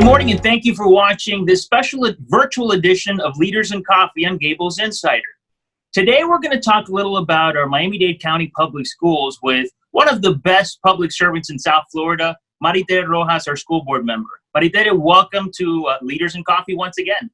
morning, and thank you for watching this special virtual edition of Leaders in Coffee on Gables Insider. Today, we're going to talk a little about our Miami-Dade County Public Schools with one of the best public servants in South Florida, Tere Rojas, our school board member. Tere, welcome to Leaders in Coffee once again.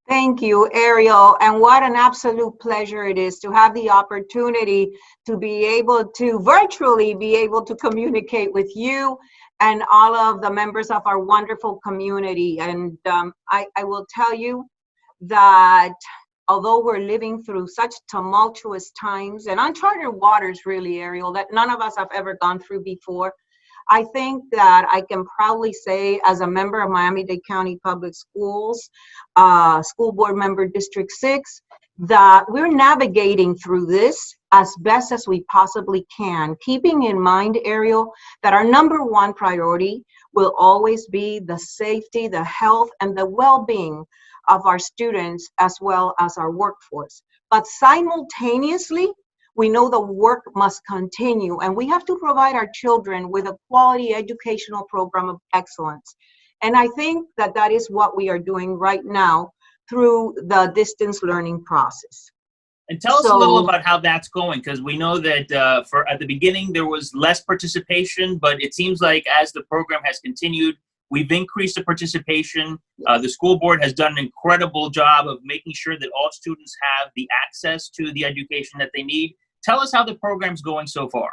Thank you, Ariel, and what an absolute pleasure it is to have the opportunity to be able to virtually be able to communicate with you and all of the members of our wonderful community. And I will tell you that although we're living through such tumultuous times and uncharted waters, really, Ariel, that none of us have ever gone through before, I think that I can proudly say, as a member of Miami-Dade County Public Schools, school board member District 6, that we're navigating through this as best as we possibly can, keeping in mind, Ariel, that our number one priority will always be the safety, the health, and the well-being of our students as well as our workforce. But simultaneously, we know the work must continue, and we have to provide our children with a quality educational program of excellence. And I think that that is what we are doing right now through the distance learning process. And tell us a little about how that's going, because we know that at the beginning there was less participation, but it seems like as the program has continued, we've increased the participation. The school board has done an incredible job of making sure that all students have the access to the education that they need. Tell us how the program's going so far.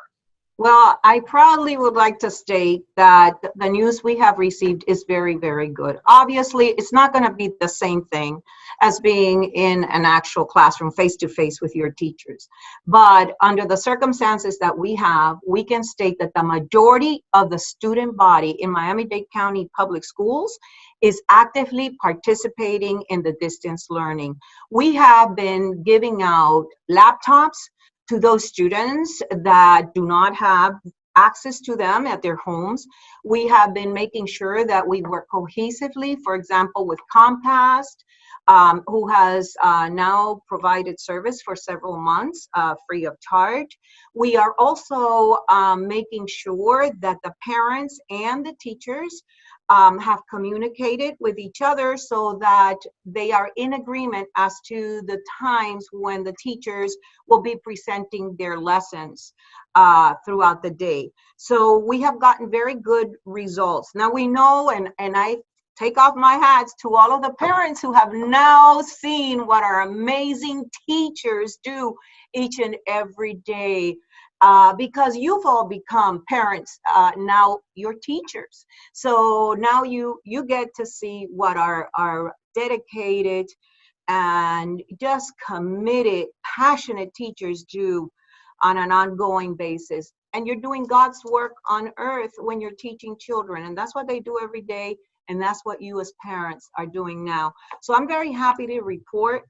Well, I proudly would like to state that the news we have received is very, very good. Obviously, it's not going to be the same thing as being in an actual classroom face-to-face with your teachers. But under the circumstances that we have, we can state that the majority of the student body in Miami-Dade County Public Schools is actively participating in the distance learning. We have been giving out laptops to those students that do not have access to them at their homes. We have been making sure that we work cohesively, for example, with Compass, who has now provided service for several months free of charge. We are also making sure that the parents and the teachers have communicated with each other so that they are in agreement as to the times when the teachers will be presenting their lessons throughout the day. So we have gotten very good results. Now we know, and I take off my hats to all of the parents who have now seen what our amazing teachers do each and every day. Because you've all become parents, now you're teachers. So now you get to see what our dedicated and just committed, passionate teachers do on an ongoing basis. And you're doing God's work on earth when you're teaching children. And that's what they do every day. And that's what you as parents are doing now. So I'm very happy to report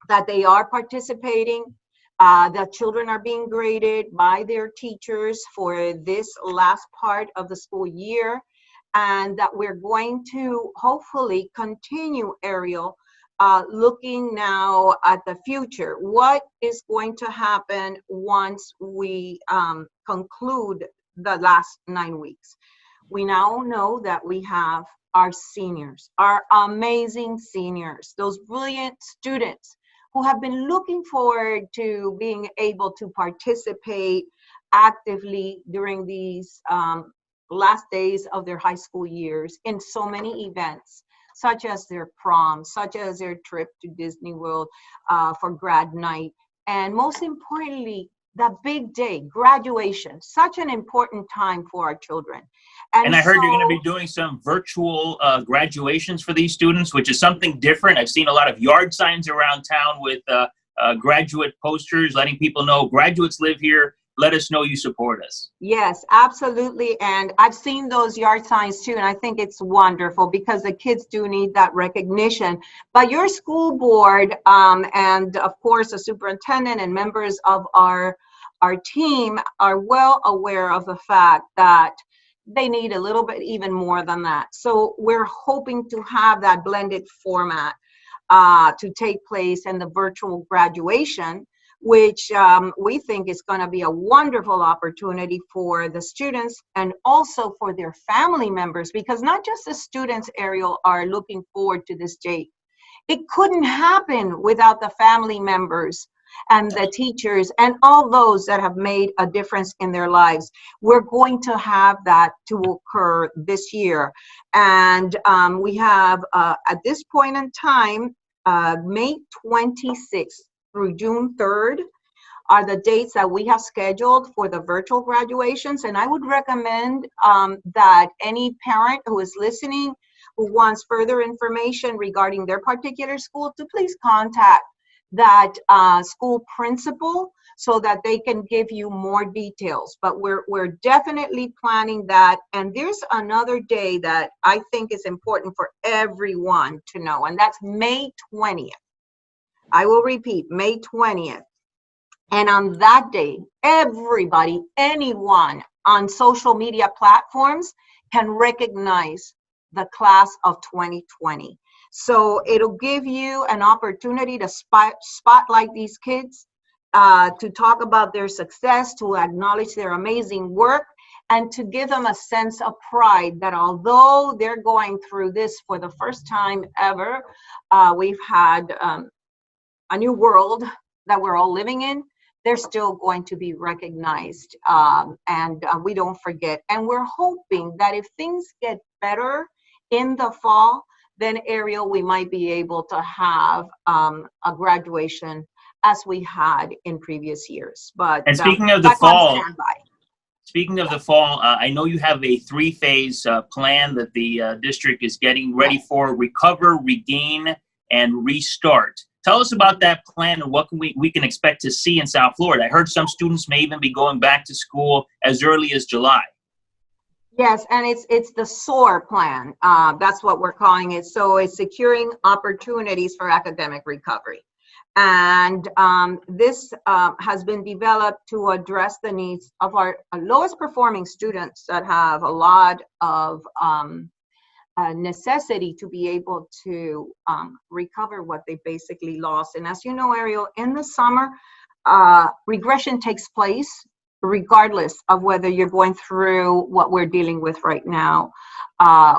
that they are participating. The children are being graded by their teachers for this last part of the school year, and that we're going to hopefully continue, Ariel, looking now at the future. What is going to happen once we conclude the last 9 weeks? We now know that we have our seniors, our amazing seniors, those brilliant students who have been looking forward to being able to participate actively during these last days of their high school years in so many events, such as their prom, such as their trip to Disney World for grad night, and most importantly, that big day, graduation, such an important time for our children. And I heard you're going to be doing some virtual graduations for these students, which is something different. I've seen a lot of yard signs around town with graduate posters letting people know graduates live here. Let us know you support us. Yes, absolutely. And I've seen those yard signs too. And I think it's wonderful because the kids do need that recognition. But your school board and of course the superintendent and members of our team are well aware of the fact that they need a little bit even more than that. So we're hoping to have that blended format to take place in the virtual graduation, which we think is going to be a wonderful opportunity for the students and also for their family members, because not just the students, Ariel, are looking forward to this date. It couldn't happen without the family members and the teachers and all those that have made a difference in their lives. We're going to have that to occur this year. And we have, at this point in time, May 26th through June 3rd are the dates that we have scheduled for the virtual graduations. And I would recommend that any parent who is listening, who wants further information regarding their particular school, to please contact that school principal so that they can give you more details. But we're definitely planning that. And there's another day that I think is important for everyone to know, and that's May 20th. I will repeat, May 20th. And on that day, everybody, anyone on social media platforms can recognize the class of 2020. So it'll give you an opportunity to spotlight these kids, to talk about their success, to acknowledge their amazing work, and to give them a sense of pride that although they're going through this for the first time ever, we've had a new world that we're all living in, they're still going to be recognized, and we don't forget. And we're hoping that if things get better in the fall, then Ariel, we might be able to have a graduation as we had in previous years. But and speaking of the fall, I know you have a 3-phase plan that the district is getting ready for: recover, regain, and restart. Tell us about that plan and what we can expect to see in South Florida. I heard some students may even be going back to school as early as July. Yes, and it's the SOAR plan. That's what we're calling it. So it's securing opportunities for academic recovery. And this has been developed to address the needs of our lowest performing students that have a lot of necessity to be able to recover what they basically lost. And as you know, Ariel, in the summer, regression takes place regardless of whether you're going through what we're dealing with right now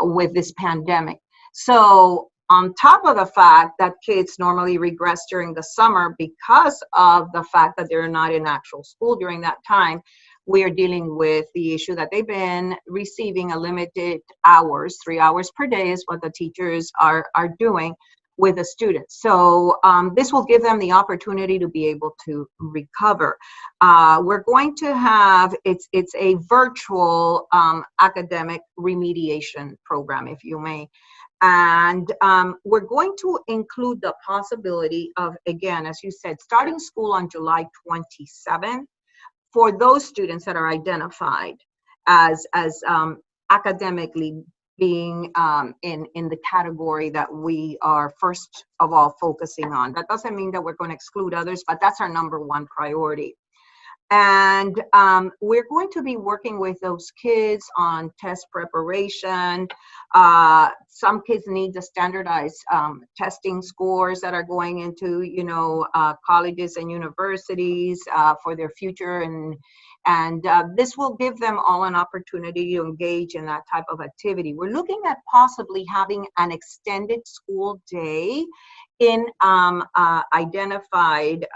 with this pandemic. So on top of the fact that kids normally regress during the summer because of the fact that they're not in actual school during that time, we are dealing with the issue that they've been receiving a limited hours, 3 hours per day is what the teachers are doing with the students. So this will give them the opportunity to be able to recover. We're going to have, it's a virtual academic remediation program, if you may. And we're going to include the possibility of, again, as you said, starting school on July 27th for those students that are identified as academically being in the category that we are first of all focusing on. That doesn't mean that we're going to exclude others, but that's our number one priority. And we're going to be working with those kids on test preparation. Some kids need the standardized testing scores that are going into, colleges and universities for their future. And this will give them all an opportunity to engage in that type of activity. We're looking at possibly having an extended school day in identified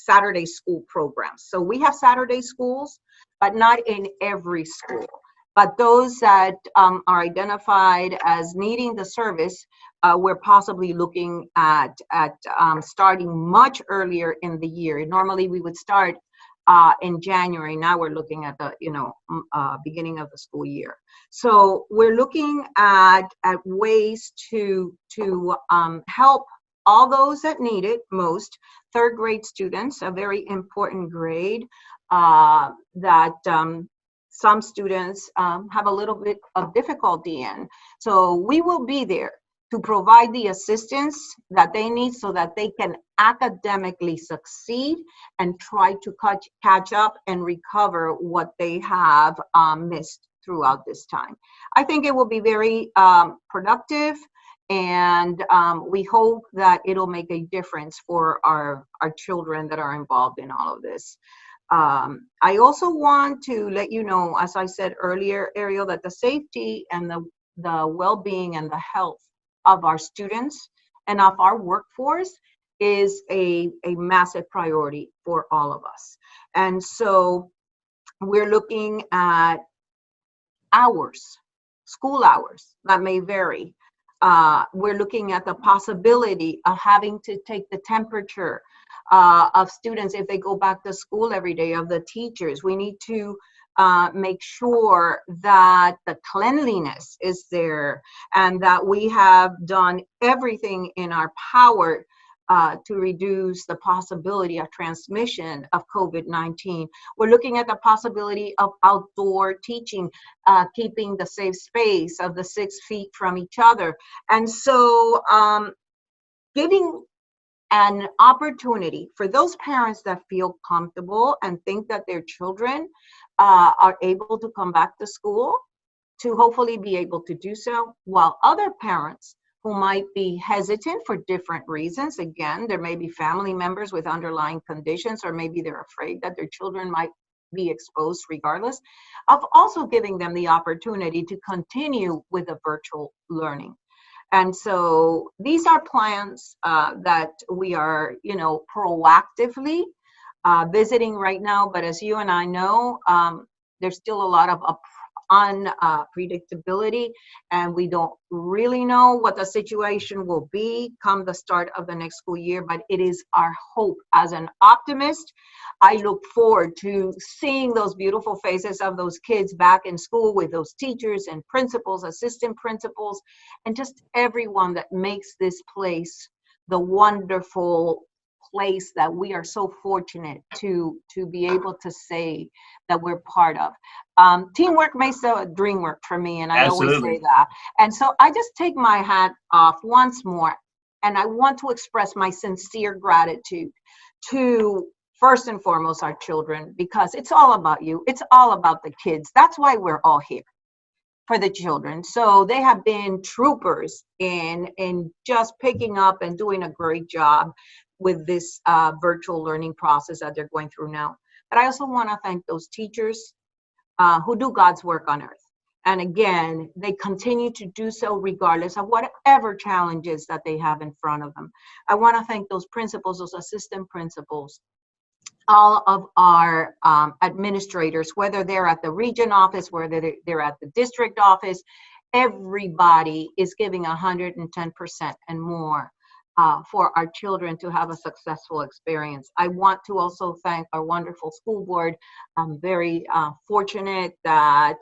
Saturday school programs. So we have Saturday schools, but not in every school. But those that are identified as needing the service, we're possibly looking at starting much earlier in the year. Normally we would start in January. Now we're looking at the beginning of the school year. So we're looking at ways to help all those that need it most. Third grade students, a very important grade that some students have a little bit of difficulty in. So we will be there to provide the assistance that they need so that they can academically succeed and try to catch up and recover what they have missed throughout this time. I think it will be very productive. And we hope that it'll make a difference for our children that are involved in all of this. I also want to let you know, as I said earlier, Ariel, that the safety and the well-being and the health of our students and of our workforce is a massive priority for all of us. And so we're looking at hours, school hours that may vary. We're looking at the possibility of having to take the temperature of students if they go back to school every day, of the teachers. We need to make sure that the cleanliness is there and that we have done everything in our power to reduce the possibility of transmission of COVID-19. We're looking at the possibility of outdoor teaching, keeping the safe space of the 6 feet from each other. And so giving an opportunity for those parents that feel comfortable and think that their children are able to come back to school, to hopefully be able to do so, while other parents who might be hesitant for different reasons. Again, there may be family members with underlying conditions, or maybe they're afraid that their children might be exposed regardless, of also giving them the opportunity to continue with the virtual learning. And so these are plans that we are, proactively visiting right now. But as you and I know, there's still a lot of unpredictability, and we don't really know what the situation will be come the start of the next school year. But it is our hope. As an optimist, I look forward to seeing those beautiful faces of those kids back in school with those teachers and principals, assistant principals, and just everyone that makes this place the wonderful place that we are so fortunate to be able to say that we're part of. Teamwork makes the dream work for me, and I Absolutely. always say that. And so I just take my hat off once more, and I want to express my sincere gratitude to, first and foremost, our children, because it's all about you. It's all about the kids. That's why we're all here, for the children. So they have been troopers in just picking up and doing a great job with this virtual learning process that they're going through now. But I also want to thank those teachers who do God's work on earth. And again, they continue to do so regardless of whatever challenges that they have in front of them. I want to thank those principals, those assistant principals, all of our administrators, whether they're at the region office, whether they're at the district office. Everybody is giving 110% and more for our children to have a successful experience. I want to also thank our wonderful school board. I'm very fortunate that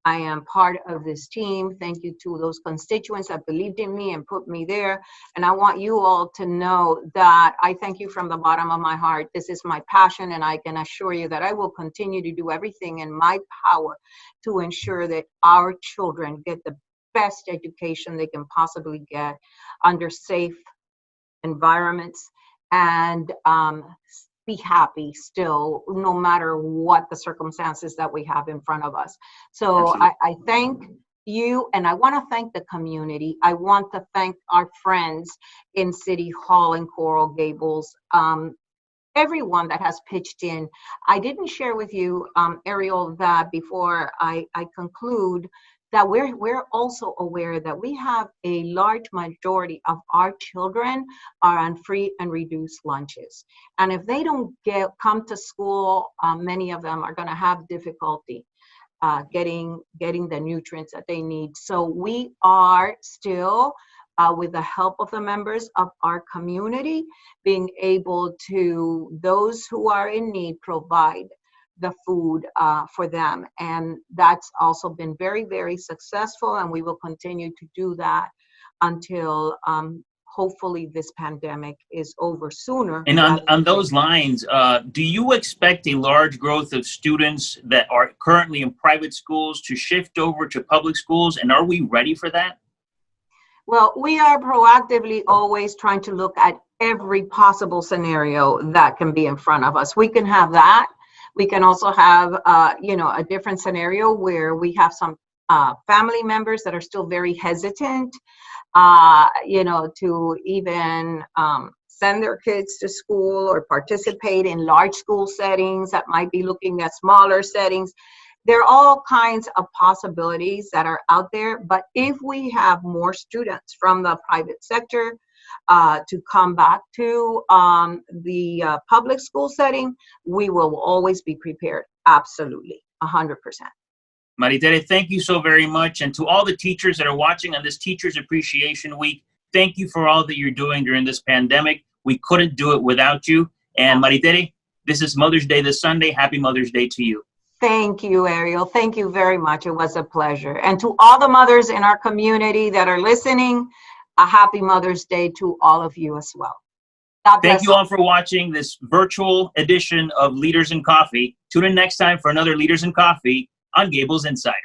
I am part of this team. Thank you to those constituents that believed in me and put me there. And I want you all to know that I thank you from the bottom of my heart. This is my passion, and I can assure you that I will continue to do everything in my power to ensure that our children get the best education they can possibly get under safe environments, and be happy still, no matter what the circumstances that we have in front of us. So I thank you, and I want to thank the community. I want to thank our friends in City Hall and Coral Gables, everyone that has pitched in. I didn't share with you, Ariel, that before I conclude, that we're also aware that we have a large majority of our children are on free and reduced lunches. And if they don't come to school, many of them are going to have difficulty getting the nutrients that they need. So we are still, with the help of the members of our community, being able to, those who are in need, provide the food for them. And that's also been very, very successful, and we will continue to do that until hopefully this pandemic is over sooner. And on those lines, do you expect a large growth of students that are currently in private schools to shift over to public schools, and are we ready for that? Well, we are proactively always trying to look at every possible scenario that can be in front of us. We can have that. We can also have, a different scenario where we have some family members that are still very hesitant to even send their kids to school or participate in large school settings that might be looking at smaller settings. There are all kinds of possibilities that are out there, but if we have more students from the private sector to come back to the public school setting, we will always be prepared. Absolutely, 100%. Tere, thank you so very much. And to all the teachers that are watching on this Teachers Appreciation Week, thank you for all that you're doing during this pandemic. We couldn't do it without you. And Tere, this is Mother's Day this Sunday. Happy Mother's Day to you. Thank you, Ariel. Thank you very much. It was a pleasure. And to all the mothers in our community that are listening, a happy Mother's Day to all of you as well. God bless. Thank you all for watching this virtual edition of Leaders in Coffee. Tune in next time for another Leaders in Coffee on Gables Insider.